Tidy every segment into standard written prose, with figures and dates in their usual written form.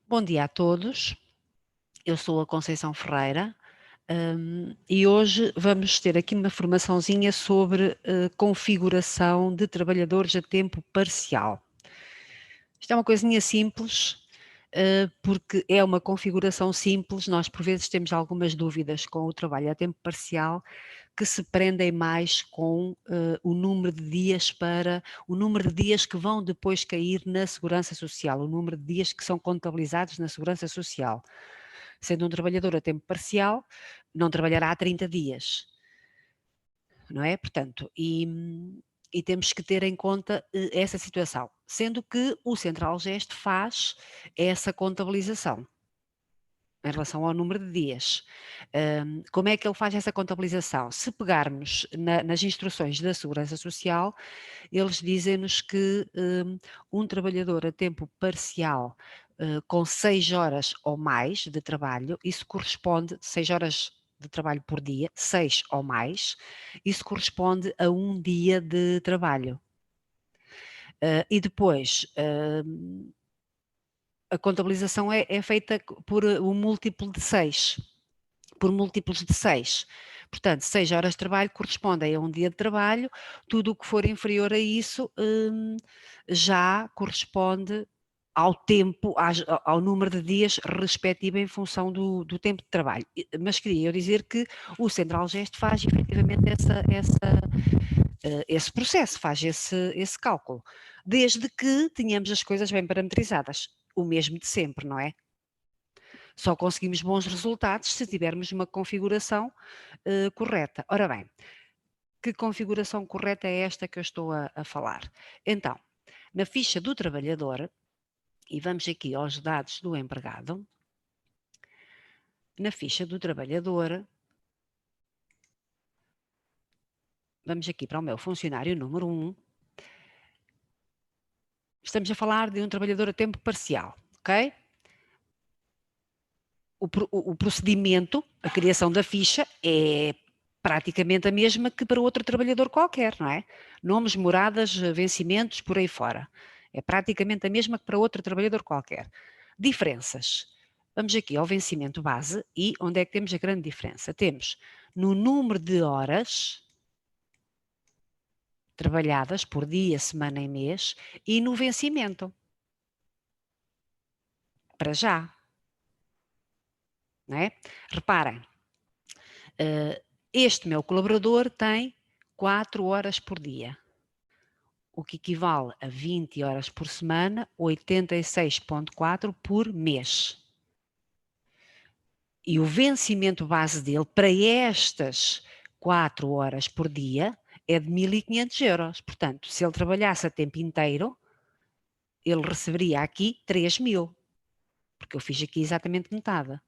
Bom dia a todos, eu sou a Conceição Ferreira e hoje vamos ter aqui uma formaçãozinha sobre configuração de trabalhadores a tempo parcial. Isto é uma coisinha simples, porque é uma configuração simples, nós por vezes temos algumas dúvidas com o trabalho a tempo parcial que se prendem mais com o número de dias o número de dias que vão depois cair na Segurança Social, o número de dias que são contabilizados na Segurança Social. Sendo um trabalhador a tempo parcial, não trabalhará 30 dias, não é? Portanto, e temos que ter em conta essa situação, sendo que o Central-Gest faz essa contabilização em relação ao número de dias. Como é que ele faz essa contabilização? Se pegarmos nas instruções da Segurança Social, eles dizem-nos que um trabalhador a tempo parcial com 6 horas ou mais de trabalho, isso corresponde, 6 horas de trabalho por dia, 6 ou mais, isso corresponde a um dia de trabalho. E depois, a contabilização é feita por um múltiplo de 6, por múltiplos de 6. Portanto, 6 horas de trabalho correspondem a um dia de trabalho, tudo o que for inferior a isso já corresponde ao tempo, ao número de dias respectivo em função do tempo de trabalho. Mas queria eu dizer que o Central-Gest faz efetivamente esse processo, faz esse cálculo, desde que tenhamos as coisas bem parametrizadas, o mesmo de sempre, não é? Só conseguimos bons resultados se tivermos uma configuração correta. Ora bem, que configuração correta é esta que eu estou a falar? Então, na ficha do trabalhador, e vamos aqui aos dados do empregado, na ficha do trabalhador, vamos aqui para o meu funcionário número 1, estamos a falar de um trabalhador a tempo parcial, ok? O procedimento, a criação da ficha é praticamente a mesma que para outro trabalhador qualquer, não é? Nomes, moradas, vencimentos, por aí fora. É praticamente a mesma que para outro trabalhador qualquer. Diferenças. Vamos aqui ao vencimento base e onde é que temos a grande diferença? Temos no número de horas trabalhadas por dia, semana e mês e no vencimento. Para já. Não é? Reparem, este meu colaborador tem 4 horas por dia, o que equivale a 20 horas por semana, 86,4 por mês. E o vencimento base dele para estas 4 horas por dia é de 1.500 euros. Portanto, se ele trabalhasse a tempo inteiro, ele receberia aqui 3.000, porque eu fiz aqui exatamente metade.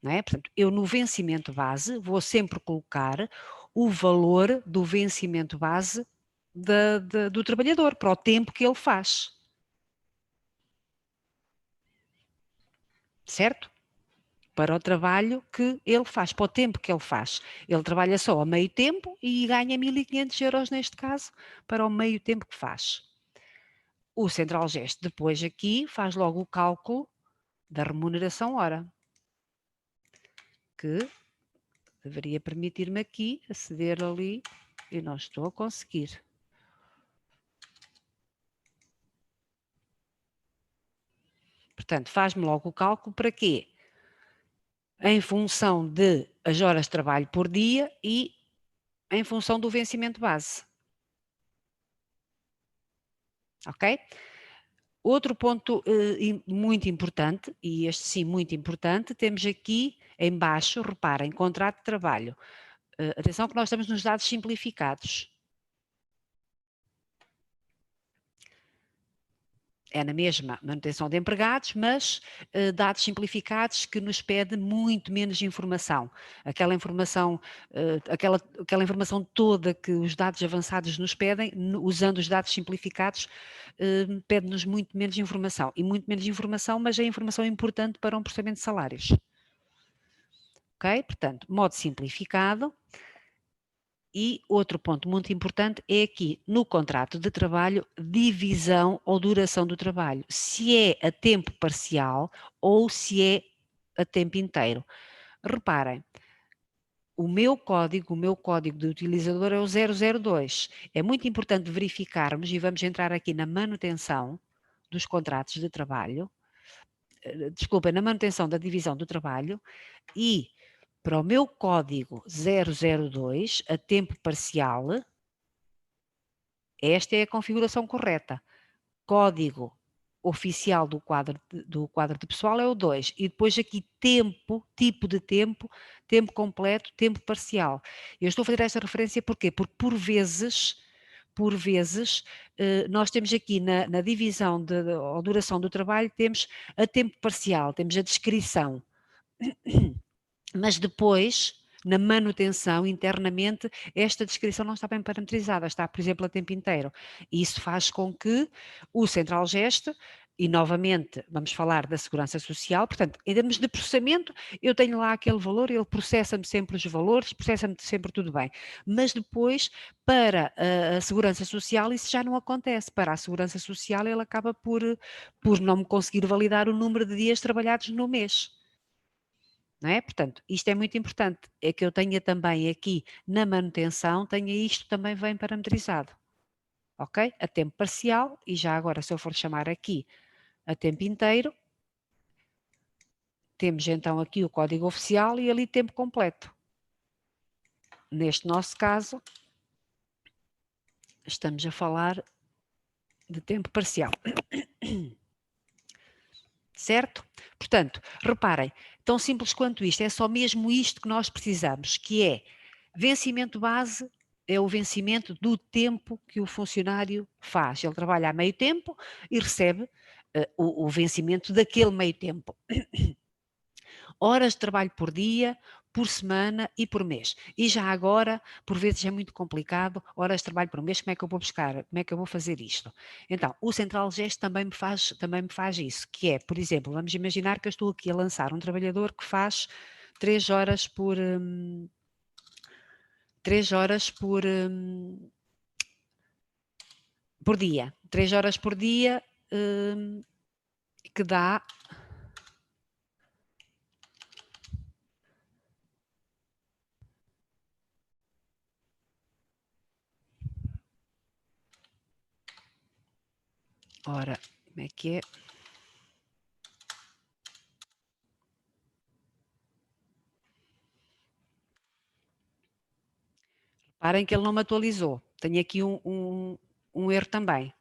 Não é? Portanto, eu no vencimento base vou sempre colocar o valor do vencimento base do trabalhador, para o tempo que ele faz. Certo? Para o trabalho que ele faz, para o tempo que ele faz. Ele trabalha só a meio tempo e ganha 1.500 euros neste caso, para o meio tempo que faz. O Central-Gest depois aqui faz logo o cálculo da remuneração hora, que deveria permitir-me aqui aceder ali e não estou a conseguir. Portanto, faz-me logo o cálculo para quê? Em função de as horas de trabalho por dia e em função do vencimento base. Ok? Outro ponto muito importante, e este sim muito importante, temos aqui em baixo, reparem, contrato de trabalho. Atenção que nós estamos nos dados simplificados. É na mesma manutenção de empregados, mas dados simplificados que nos pede muito menos informação. Aquela informação, aquela informação toda que os dados avançados nos pedem, usando os dados simplificados, pede-nos muito menos informação. E muito menos informação, mas é informação importante para um processamento de salários. Ok? Portanto, modo simplificado. E outro ponto muito importante é aqui, no contrato de trabalho, divisão ou duração do trabalho. Se é a tempo parcial ou se é a tempo inteiro. Reparem, o meu código de utilizador é o 002. É muito importante verificarmos, e vamos entrar aqui na manutenção dos contratos de trabalho, desculpa, na manutenção da divisão do trabalho, e para o meu código 002, a tempo parcial, esta é a configuração correta. Código oficial do quadro de pessoal é o 2. E depois aqui tempo, tipo de tempo, tempo completo, tempo parcial. Eu estou a fazer esta referência porquê? Porque por vezes, nós temos aqui na divisão ou duração do trabalho, temos a tempo parcial, temos a descrição. Mas depois, na manutenção, internamente, esta descrição não está bem parametrizada, está, por exemplo, a tempo inteiro. E isso faz com que o Central Geste, e novamente vamos falar da segurança social, portanto, em termos de processamento, eu tenho lá aquele valor, ele processa-me sempre os valores, processa-me sempre tudo bem. Mas depois, para a segurança social, isso já não acontece. Para a segurança social, ele acaba por não me conseguir validar o número de dias trabalhados no mês. Não é? Portanto, isto é muito importante, é que eu tenha também aqui na manutenção, tenha isto também bem parametrizado, ok? A tempo parcial, e já agora se eu for chamar aqui a tempo inteiro, temos então aqui o código oficial e ali tempo completo. Neste nosso caso, estamos a falar de tempo parcial. Certo? Portanto, reparem, tão simples quanto isto, é só mesmo isto que nós precisamos, que é vencimento base, é o vencimento do tempo que o funcionário faz. Ele trabalha a meio tempo e recebe o vencimento daquele meio tempo. Horas de trabalho por dia, por semana e por mês. E já agora, por vezes é muito complicado, horas de trabalho por mês, como é que eu vou buscar? Como é que eu vou fazer isto? Então, o Central Gesto também me faz isso, que é, por exemplo, vamos imaginar que eu estou aqui a lançar um trabalhador que faz 3 horas por... 3 horas por dia. 3 horas por dia que dá... Ora, como é que é? Reparem que ele não me atualizou. Tenho aqui um erro também.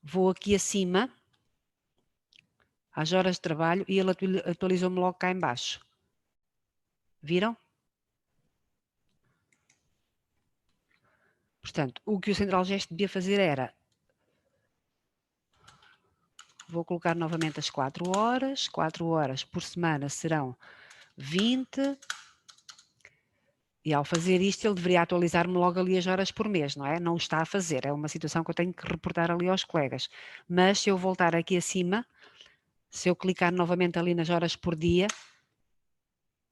Vou aqui acima, às horas de trabalho, e ele atualizou-me logo cá em baixo. Viram? Portanto, o que o Central Gesto devia fazer era... Vou colocar novamente as 4 horas por semana serão 20, e ao fazer isto ele deveria atualizar-me logo ali as horas por mês, não é? Não o está a fazer, é uma situação que eu tenho que reportar ali aos colegas. Mas se eu voltar aqui acima, se eu clicar novamente ali nas horas por dia,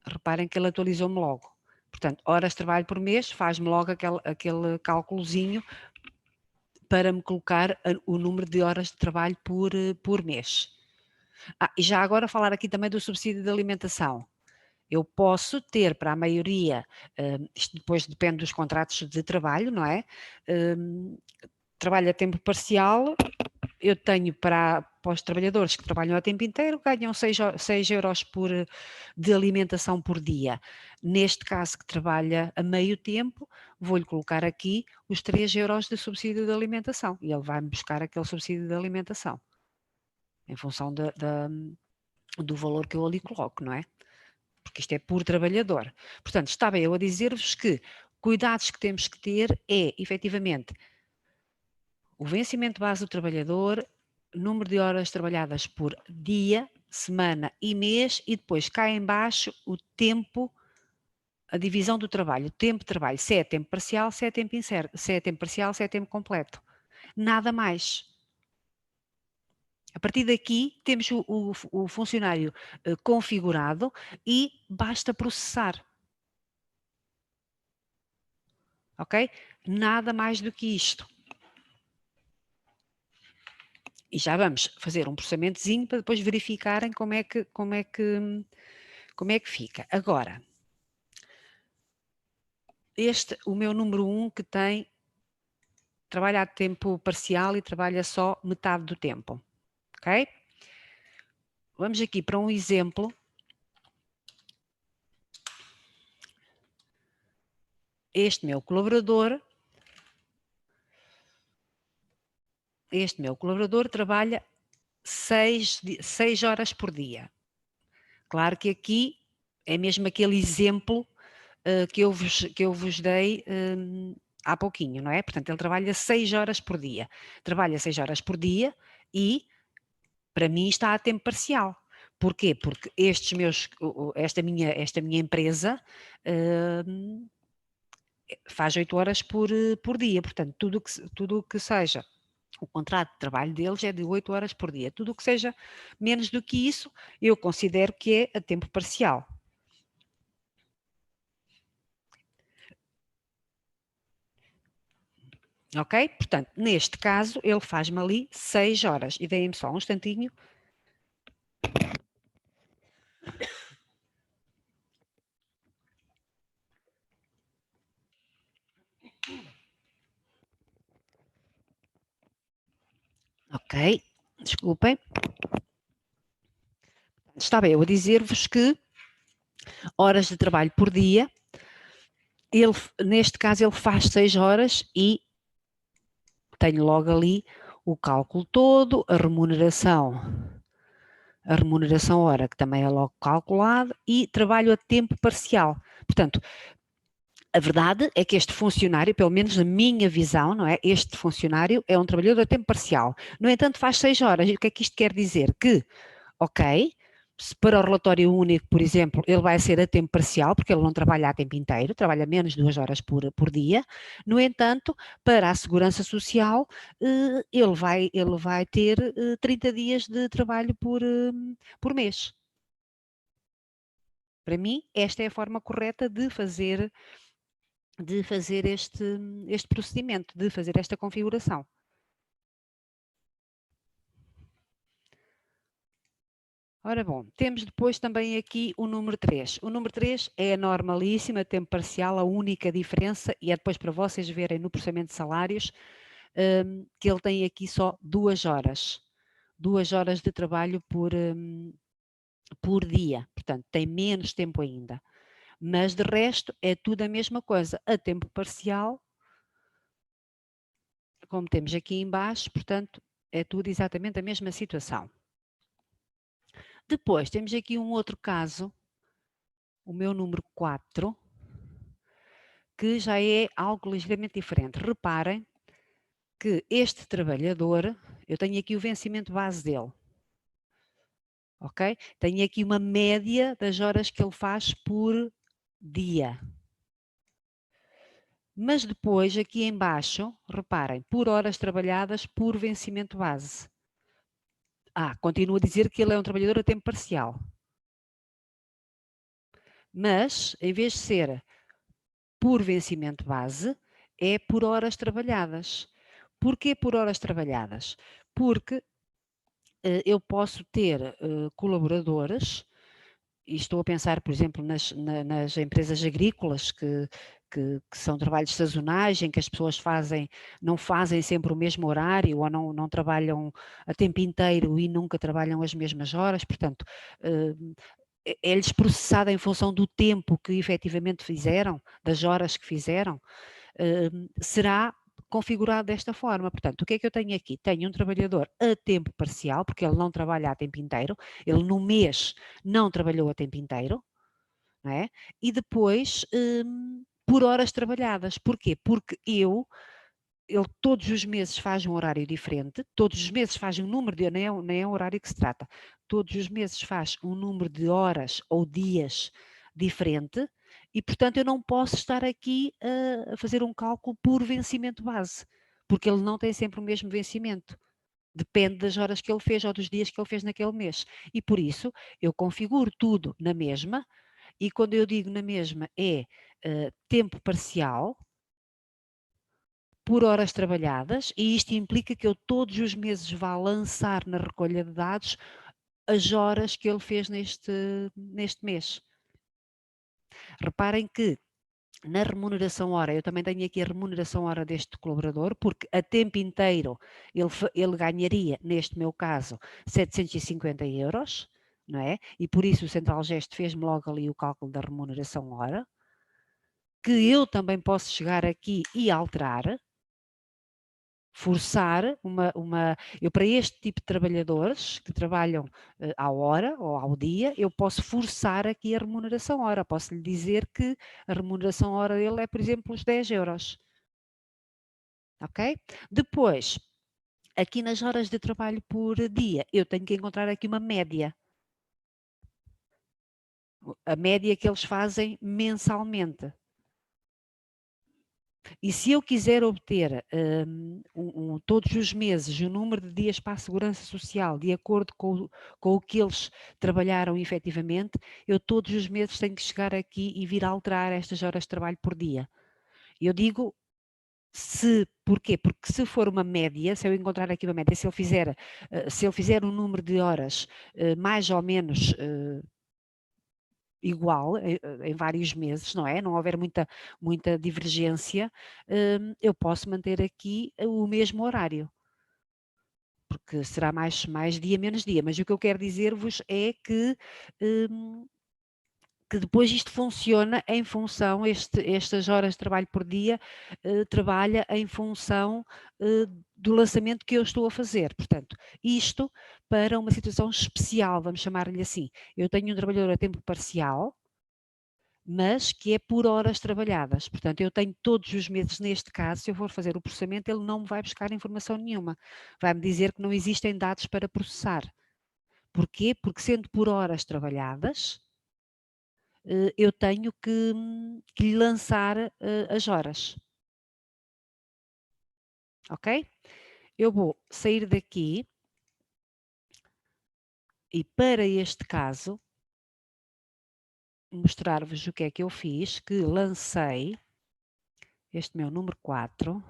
reparem que ele atualizou-me logo. Portanto, horas de trabalho por mês, faz-me logo aquele cálculozinho para me colocar o número de horas de trabalho por mês. E já agora falar aqui também do subsídio de alimentação. Eu posso ter para a maioria, isto depois depende dos contratos de trabalho, não é? Trabalho a tempo parcial, eu tenho para os trabalhadores que trabalham a tempo inteiro, ganham 6 euros de alimentação por dia. Neste caso que trabalha a meio tempo, vou-lhe colocar aqui os 3 euros de subsídio de alimentação e ele vai-me buscar aquele subsídio de alimentação, em função do valor que eu ali coloco, não é? Porque isto é por trabalhador. Portanto, estava eu a dizer-vos que cuidados que temos que ter é, efetivamente, o vencimento base do trabalhador, número de horas trabalhadas por dia, semana e mês, e depois cá em baixo o tempo, a divisão do trabalho, o tempo de trabalho, se é tempo parcial, se é tempo incerto, se é tempo parcial, se é tempo completo. Nada mais. A partir daqui temos o funcionário configurado e basta processar. ok? Nada mais do que isto. E já vamos fazer um processamentozinho para depois verificarem como é que fica. Agora, o meu número 1 que tem, trabalha a tempo parcial e trabalha só metade do tempo, ok? Vamos aqui para um exemplo. Este meu colaborador trabalha 6 horas por dia. Claro que aqui é mesmo aquele exemplo que eu vos dei há pouquinho, não é? Portanto, ele trabalha 6 horas por dia. Trabalha 6 horas por dia e, para mim, está a tempo parcial. Porquê? Porque esta minha empresa faz 8 horas por dia. Portanto, tudo o que seja o contrato de trabalho deles é de 8 horas por dia. Tudo o que seja menos do que isso, eu considero que é a tempo parcial. Ok? Portanto, neste caso, ele faz-me ali 6 horas. E deem-me só um instantinho. Ok, desculpem. Estava eu a dizer-vos que horas de trabalho por dia, neste caso ele faz 6 horas e tenho logo ali o cálculo todo, a remuneração hora, que também é logo calculada, e trabalho a tempo parcial. Portanto, a verdade é que este funcionário, pelo menos na minha visão, não é? Este funcionário é um trabalhador a tempo parcial. No entanto, faz 6 horas. E o que é que isto quer dizer? Que, ok, se para o relatório único, por exemplo, ele vai ser a tempo parcial, porque ele não trabalha a tempo inteiro, trabalha menos de 2 horas por dia. No entanto, para a Segurança Social, ele vai ter 30 dias de trabalho por mês. Para mim, esta é a forma correta de fazer este procedimento, de fazer esta configuração. Ora bom, temos depois também aqui o número 3. O número 3 é a normalíssima, tempo parcial, a única diferença, e é depois para vocês verem no processamento de salários, que ele tem aqui só 2 horas. 2 horas de trabalho por dia, portanto tem menos tempo ainda. Mas de resto é tudo a mesma coisa, a tempo parcial, como temos aqui em baixo, portanto é tudo exatamente a mesma situação. Depois temos aqui um outro caso, o meu número 4, que já é algo ligeiramente diferente. Reparem que este trabalhador, eu tenho aqui o vencimento base dele, ok? Tenho aqui uma média das horas que ele faz por dia. Mas depois, aqui em baixo, reparem, por horas trabalhadas por vencimento base. Continuo a dizer que ele é um trabalhador a tempo parcial. Mas, em vez de ser por vencimento base, é por horas trabalhadas. Porquê por horas trabalhadas? Porque eu posso ter colaboradores, e estou a pensar, por exemplo, nas empresas agrícolas que são trabalhos sazonais, em que as pessoas não fazem sempre o mesmo horário ou não trabalham a tempo inteiro e nunca trabalham as mesmas horas, portanto, é-lhes processado em função do tempo que efetivamente fizeram, das horas que fizeram, será configurado desta forma. Portanto, o que é que eu tenho aqui? Tenho um trabalhador a tempo parcial, porque ele não trabalha a tempo inteiro, ele no mês não trabalhou a tempo inteiro, não é? E depois, por horas trabalhadas. Porquê? Porque ele todos os meses faz um horário diferente, todos os meses faz um número de, nem é um horário que se trata, todos os meses faz um número de horas ou dias diferente e, portanto, eu não posso estar aqui a fazer um cálculo por vencimento base, porque ele não tem sempre o mesmo vencimento. Depende das horas que ele fez ou dos dias que ele fez naquele mês. E por isso eu configuro tudo na mesma, e quando eu digo na mesma é tempo parcial, por horas trabalhadas, e isto implica que eu todos os meses vá lançar na recolha de dados as horas que ele fez neste mês. Reparem que na remuneração hora, eu também tenho aqui a remuneração hora deste colaborador, porque a tempo inteiro ele ganharia, neste meu caso, 750 euros, não é? E por isso o Central Gesto fez-me logo ali o cálculo da remuneração hora, que eu também posso chegar aqui e alterar, forçar eu para este tipo de trabalhadores que trabalham à hora ou ao dia, eu posso forçar aqui a remuneração hora, posso lhe dizer que a remuneração hora dele é, por exemplo, os 10 euros, ok? Depois, aqui nas horas de trabalho por dia, eu tenho que encontrar aqui uma média, a média que eles fazem mensalmente. E se eu quiser obter todos os meses o número de dias para a Segurança Social de acordo com o que eles trabalharam efetivamente, eu todos os meses tenho que chegar aqui e vir alterar estas horas de trabalho por dia. Eu digo porquê? Porque se for uma média, se eu encontrar aqui uma média, se ele fizer um número de horas mais ou menos igual em vários meses, não é? Não houver muita divergência, eu posso manter aqui o mesmo horário, porque será mais dia, menos dia. Mas o que eu quero dizer-vos é que depois isto funciona em função, estas horas de trabalho por dia, trabalha em função do lançamento que eu estou a fazer. Portanto, isto para uma situação especial, vamos chamar-lhe assim. Eu tenho um trabalhador a tempo parcial, mas que é por horas trabalhadas. Portanto, eu tenho todos os meses, neste caso, se eu for fazer o processamento, ele não me vai buscar informação nenhuma. Vai-me dizer que não existem dados para processar. Porquê? Porque sendo por horas trabalhadas, eu tenho que lhe lançar as horas. Ok? Eu vou sair daqui e para este caso mostrar-vos o que é que eu fiz, que lancei este meu número 4.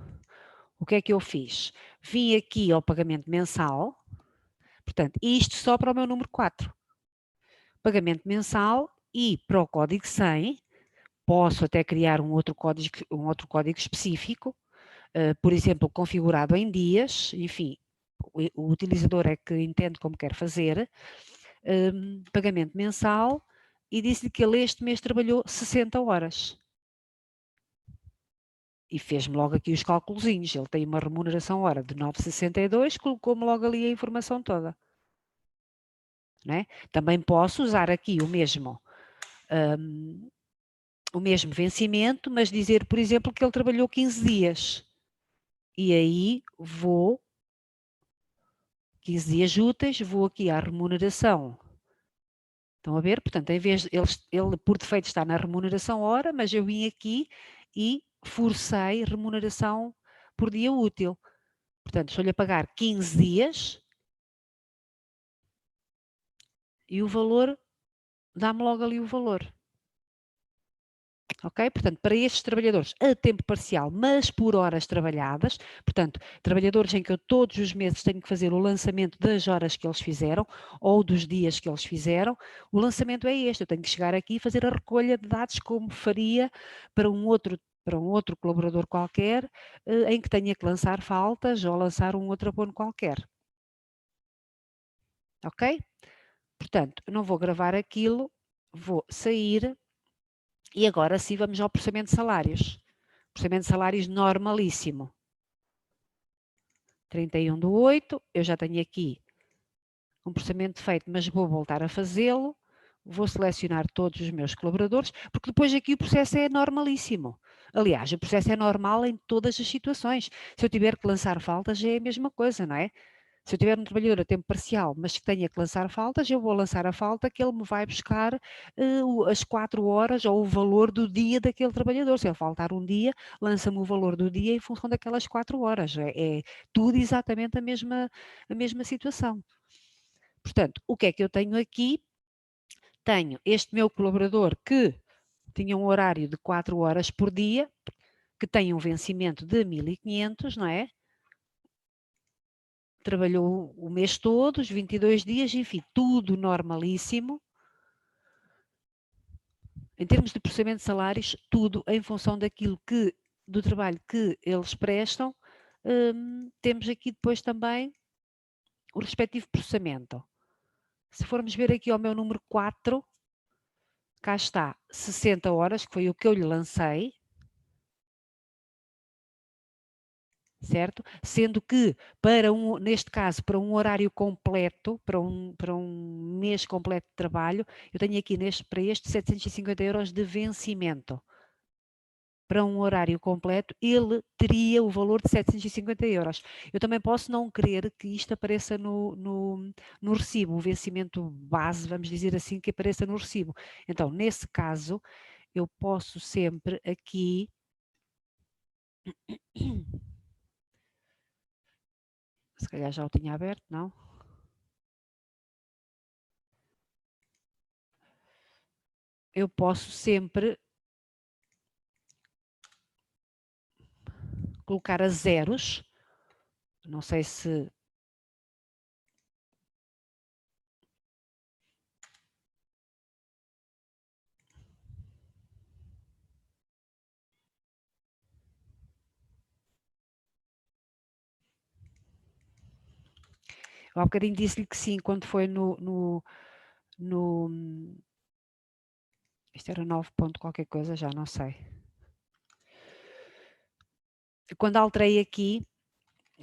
O que é que eu fiz? Vim aqui ao pagamento mensal, portanto, isto só para o meu número 4. Pagamento mensal e para o código 100, posso até criar um outro código específico, por exemplo, configurado em dias, enfim, o utilizador é que entende como quer fazer, pagamento mensal, e disse-lhe que ele este mês trabalhou 60 horas. E fez-me logo aqui os cálculozinhos. Ele tem uma remuneração hora de 9,62, colocou-me logo ali a informação toda. Não é? Também posso usar aqui o mesmo vencimento, mas dizer, por exemplo, que ele trabalhou 15 dias. E aí 15 dias úteis, vou aqui à remuneração. Estão a ver? Portanto, em vez de ele por defeito está na remuneração hora, mas eu vim aqui e forcei remuneração por dia útil. Portanto, estou-lhe a pagar 15 dias e o valor, dá-me logo ali o valor. Ok? Portanto, para estes trabalhadores a tempo parcial, mas por horas trabalhadas, portanto, trabalhadores em que eu todos os meses tenho que fazer o lançamento das horas que eles fizeram ou dos dias que eles fizeram, o lançamento é este. Eu tenho que chegar aqui e fazer a recolha de dados como faria para um outro colaborador qualquer, em que tenha que lançar faltas ou lançar um outro abono qualquer. Ok? Portanto, não vou gravar aquilo, vou sair e agora sim vamos ao processamento de salários. Processamento de salários normalíssimo. 31/8, eu já tenho aqui um processamento feito, mas vou voltar a fazê-lo. Vou selecionar todos os meus colaboradores, porque depois aqui o processo é normalíssimo. Aliás, o processo é normal em todas as situações. Se eu tiver que lançar faltas, é a mesma coisa, não é? Se eu tiver um trabalhador a tempo parcial, mas que tenha que lançar faltas, eu vou lançar a falta que ele me vai buscar as 4 horas ou o valor do dia daquele trabalhador. Se ele faltar um dia, lança-me o valor do dia em função daquelas 4 horas. É tudo exatamente a mesma situação. Portanto, o que é que eu tenho aqui? Tenho este meu colaborador que tinha um horário de 4 horas por dia, que tem um vencimento de 1.500, não é? Trabalhou o mês todo, os 22 dias, enfim, tudo normalíssimo. Em termos de processamento de salários, tudo em função do trabalho que eles prestam. Temos aqui depois também o respectivo processamento. Se formos ver aqui ao meu número 4, cá está 60 horas, que foi o que eu lhe lancei, certo? Sendo que, neste caso, para um horário completo, para um mês completo de trabalho, eu tenho aqui para este 750 euros de vencimento. Para um horário completo, ele teria o valor de 750 euros. Eu também posso não querer que isto apareça no recibo, o vencimento base, vamos dizer assim, que apareça no recibo. Então, nesse caso, eu posso sempre aqui... Se calhar já o tinha aberto, não? Eu posso sempre colocar a zeros. Não sei se... Eu há bocadinho disse-lhe que sim, quando foi no isto era 9 ponto qualquer coisa, já não sei. Quando alterei aqui,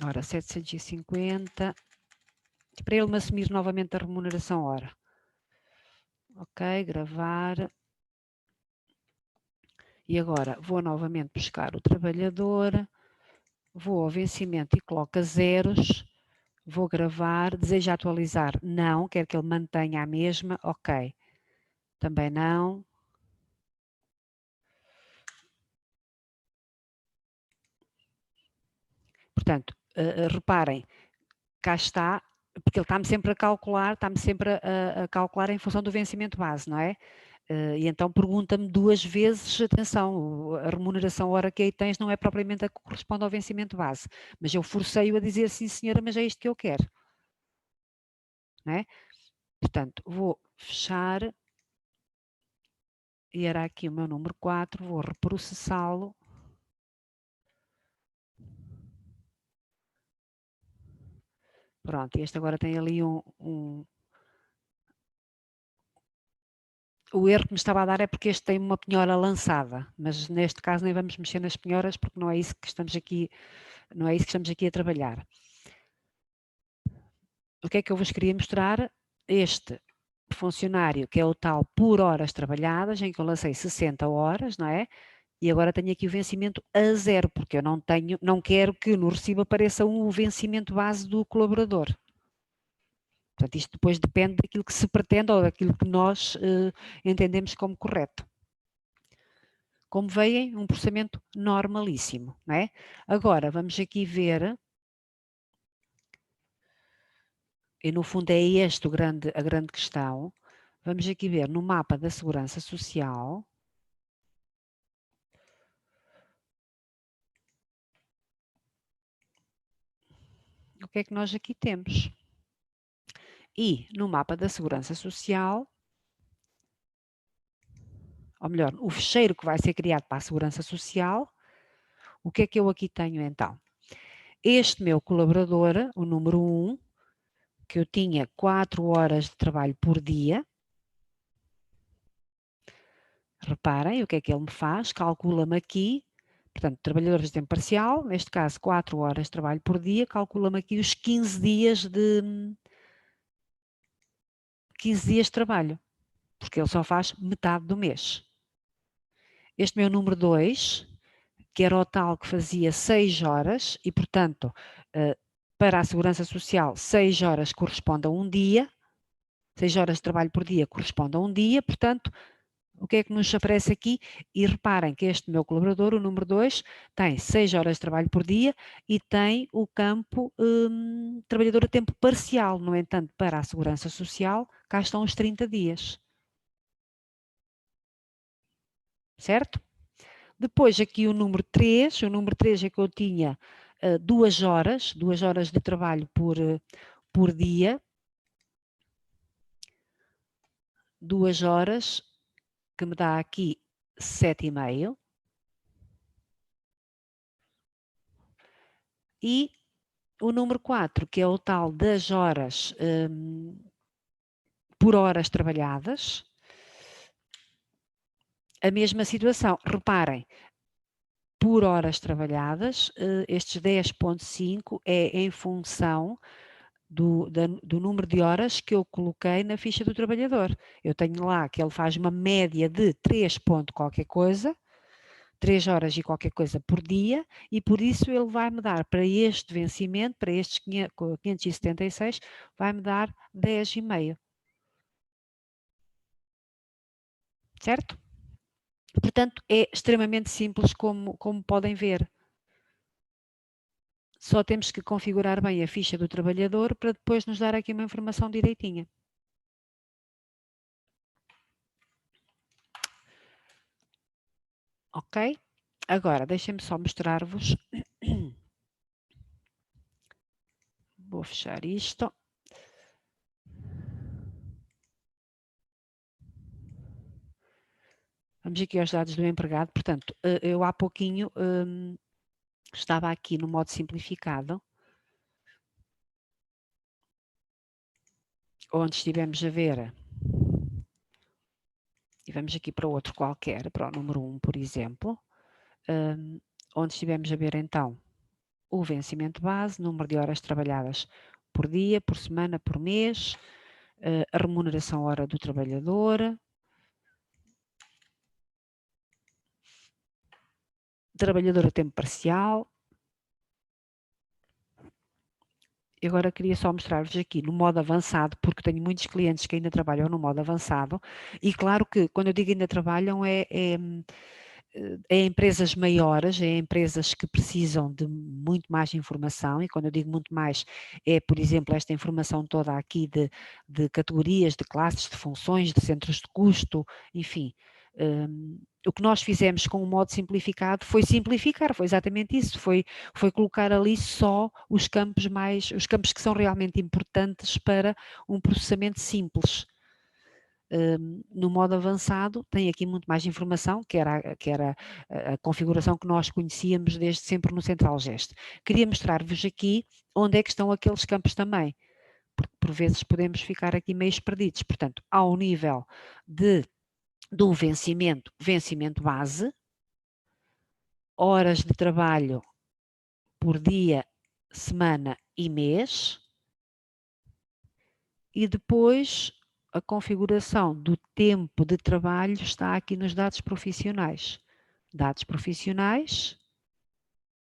ora, 750, para ele me assumir novamente a remuneração hora. Ok, gravar. E agora vou novamente buscar o trabalhador, vou ao vencimento e coloco a zeros, vou gravar, deseja atualizar? Não, quero que ele mantenha a mesma, ok. Também não. Portanto, reparem, cá está, porque ele está-me sempre a calcular, a calcular em função do vencimento base, não é? E então pergunta-me 2 vezes, atenção, a remuneração hora que aí tens não é propriamente a que corresponde ao vencimento base, mas eu forcei-o a dizer sim senhora, mas é isto que eu quero, não é? Portanto, vou fechar, e era aqui o meu número 4, vou reprocessá-lo. Pronto, este agora tem ali o erro que me estava a dar é porque este tem uma penhora lançada, mas neste caso nem vamos mexer nas penhoras porque não é isso que estamos aqui a trabalhar. O que é que eu vos queria mostrar? Este funcionário, que é o tal por horas trabalhadas, em que eu lancei 60 horas, não é? E agora tenho aqui o vencimento a zero, porque eu não quero que no recibo apareça o vencimento base do colaborador. Portanto, isto depois depende daquilo que se pretende ou daquilo que nós entendemos como correto. Como veem, um processamento normalíssimo, não é? Agora, vamos aqui ver, e no fundo é este a grande questão, vamos aqui ver no mapa da Segurança Social, o que é que nós aqui temos. E no mapa da Segurança Social, ou melhor, o fecheiro que vai ser criado para a Segurança Social, o que é que eu aqui tenho então? Este meu colaborador, o número 1, que eu tinha 4 horas de trabalho por dia, reparem o que é que ele me faz, calcula-me aqui, portanto, trabalhadores de tempo parcial, neste caso 4 horas de trabalho por dia, calcula-me aqui os 15 dias de trabalho, porque ele só faz metade do mês. Este meu número 2, que era o tal que fazia 6 horas, e portanto, para a Segurança Social, 6 horas corresponde a um dia, 6 horas de trabalho por dia corresponde a um dia, portanto, o que é que nos aparece aqui? E reparem que este meu colaborador, o número 2, tem 6 horas de trabalho por dia e tem o campo trabalhador a tempo parcial. No entanto, para a Segurança Social, cá estão os 30 dias. Certo? Depois aqui o número 3 é que eu tinha 2 horas de trabalho por dia, 2 horas, que me dá aqui 7,5. E o número 4, que é o tal das horas por horas trabalhadas, a mesma situação. Reparem, por horas trabalhadas, estes 10,5 é em função do número de horas que eu coloquei na ficha do trabalhador. Eu tenho lá que ele faz uma média de 3 ponto qualquer coisa, 3 horas e qualquer coisa por dia, e por isso ele vai-me dar para este vencimento, para estes 576, vai-me dar 10,5. Certo? Portanto, é extremamente simples, como podem ver. Só temos que configurar bem a ficha do trabalhador para depois nos dar aqui uma informação direitinha. Ok? Agora, deixem-me só mostrar-vos. Vou fechar isto. Vamos aqui aos dados do empregado. Portanto, eu há pouquinho estava aqui no modo simplificado, onde estivemos a ver, e vamos aqui para outro qualquer, para o número 1, por exemplo, onde estivemos a ver então o vencimento base, número de horas trabalhadas por dia, por semana, por mês, a remuneração hora do trabalhador, trabalhador a tempo parcial. E agora queria só mostrar-vos aqui no modo avançado, porque tenho muitos clientes que ainda trabalham no modo avançado, e claro que quando eu digo ainda trabalham é empresas maiores, é empresas que precisam de muito mais informação, e quando eu digo muito mais, é, por exemplo, esta informação toda aqui de categorias, de classes, de funções, de centros de custo, enfim. O que nós fizemos com o modo simplificado foi simplificar, foi exatamente isso, foi colocar ali só os campos que são realmente importantes para um processamento simples. No modo avançado tem aqui muito mais informação, que era a configuração que nós conhecíamos desde sempre no CentralGest. Queria mostrar-vos aqui onde é que estão aqueles campos também, porque por vezes podemos ficar aqui meio perdidos. Portanto, ao nível do vencimento base, horas de trabalho por dia, semana e mês, e depois a configuração do tempo de trabalho está aqui nos dados profissionais. Dados profissionais,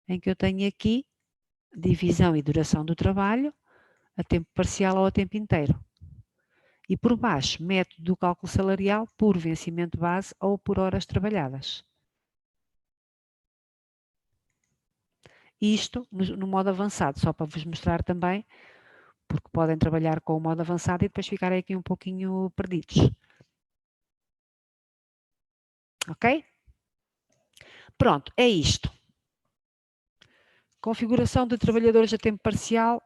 em que eu tenho aqui divisão e duração do trabalho, a tempo parcial ou a tempo inteiro. E por baixo, método do cálculo salarial por vencimento base ou por horas trabalhadas. Isto no modo avançado, só para vos mostrar também, porque podem trabalhar com o modo avançado e depois ficarem aqui um pouquinho perdidos. Ok? Pronto, é isto. Configuração de trabalhadores a tempo parcial,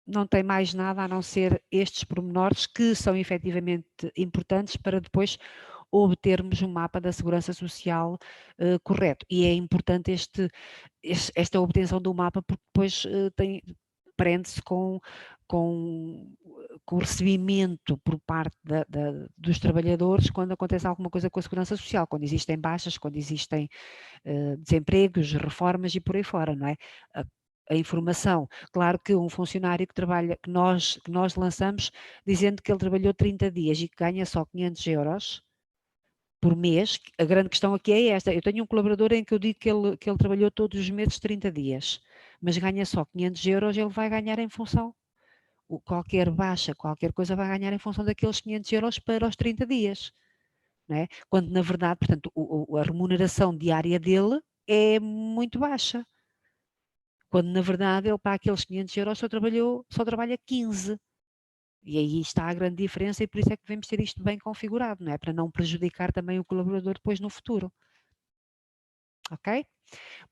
não tem mais nada a não ser estes pormenores que são efetivamente importantes para depois obtermos um mapa da segurança social correto. E é importante esta obtenção do mapa porque depois prende-se com o recebimento por parte dos trabalhadores quando acontece alguma coisa com a segurança social, quando existem baixas, quando existem desempregos, reformas e por aí fora, não é? A informação, claro que um funcionário que trabalha, que nós lançamos dizendo que ele trabalhou 30 dias e que ganha só 500 euros por mês, a grande questão aqui é esta, eu tenho um colaborador em que eu digo que ele trabalhou todos os meses 30 dias, mas ganha só 500 euros, ele vai ganhar em função, qualquer baixa, qualquer coisa vai ganhar em função daqueles 500 euros para os 30 dias, não é? Quando na verdade, portanto, a remuneração diária dele é muito baixa, quando na verdade ele para aqueles 500 euros só trabalha 15. E aí está a grande diferença e por isso é que devemos ter isto bem configurado, não é? Para não prejudicar também o colaborador depois no futuro. ok?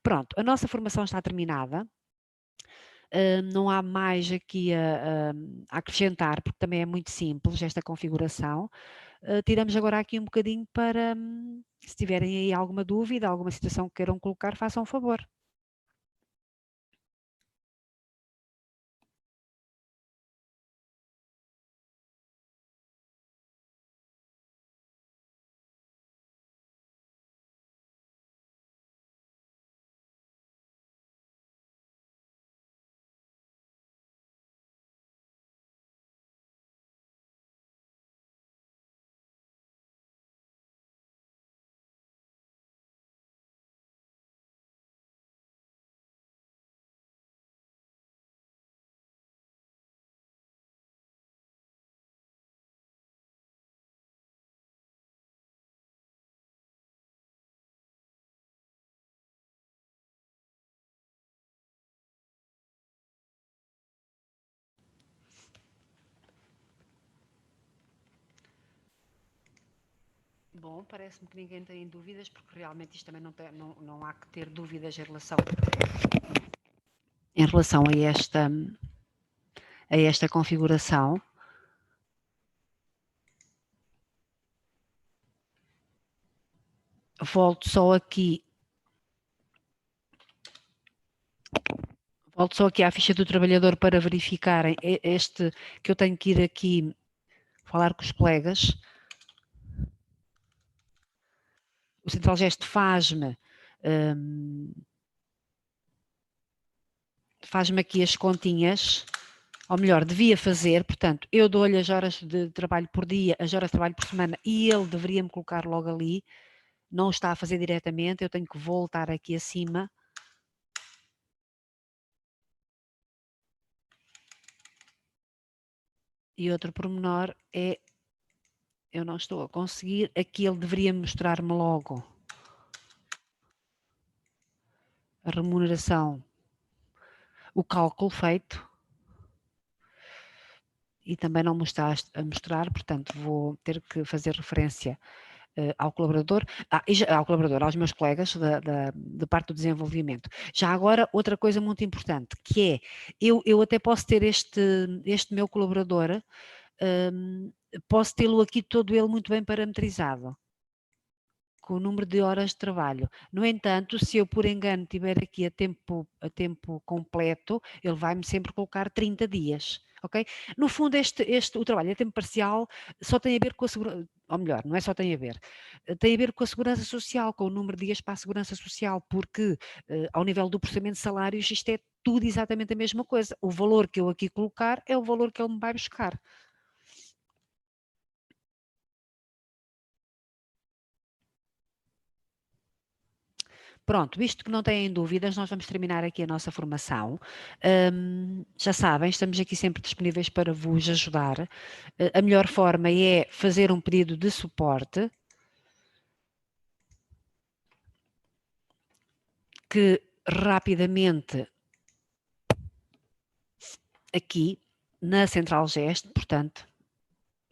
Pronto, a nossa formação está terminada. Não há mais aqui a acrescentar, porque também é muito simples esta configuração. Tiramos agora aqui um bocadinho para, se tiverem aí alguma dúvida, alguma situação que queiram colocar, façam um favor. Bom, parece-me que ninguém tem dúvidas, porque realmente isto também não há que ter dúvidas em relação a esta configuração. Volto só aqui à ficha do trabalhador para verificarem este, que eu tenho que ir aqui falar com os colegas. O Central Gesto faz-me aqui as continhas, ou melhor, devia fazer, portanto, eu dou-lhe as horas de trabalho por dia, as horas de trabalho por semana, e ele deveria-me colocar logo ali. Não está a fazer diretamente, eu tenho que voltar aqui acima. E outro pormenor é, eu não estou a conseguir, aqui ele deveria mostrar-me logo a remuneração, o cálculo feito, e também não me está a mostrar, portanto vou ter que fazer referência ao colaborador, aos meus colegas da parte do desenvolvimento. Já agora, outra coisa muito importante, que é, eu até posso ter este meu colaborador, posso tê-lo aqui todo ele muito bem parametrizado, com o número de horas de trabalho. No entanto, se eu por engano tiver aqui a tempo completo, ele vai-me sempre colocar 30 dias. Ok? No fundo, o trabalho a tempo parcial só tem a ver com a segurança, ou melhor, não é só tem a ver, tem a ver com a segurança social, com o número de dias para a segurança social, porque ao nível do processamento de salários isto é tudo exatamente a mesma coisa. O valor que eu aqui colocar é o valor que ele me vai buscar. Pronto, visto que não têm dúvidas, nós vamos terminar aqui a nossa formação. Já sabem, estamos aqui sempre disponíveis para vos ajudar. A melhor forma é fazer um pedido de suporte, que rapidamente aqui na Central Gesto, portanto,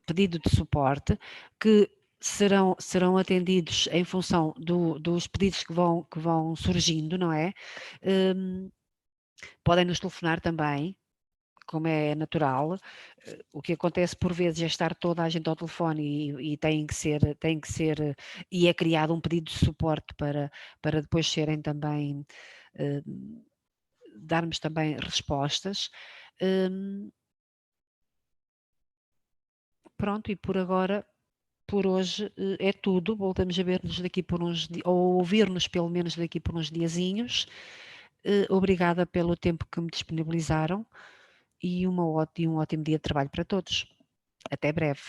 pedido de suporte, que serão atendidos em função dos pedidos que vão surgindo, não é? Podem nos telefonar também, como é natural. O que acontece por vezes é estar toda a gente ao telefone e tem que ser, e é criado um pedido de suporte para depois serem também, darmos também respostas. Pronto, e por agora, por hoje é tudo. Voltamos a ver-nos daqui por uns dias, ou ouvir-nos pelo menos daqui por uns diazinhos. Obrigada pelo tempo que me disponibilizaram e um ótimo dia de trabalho para todos. Até breve.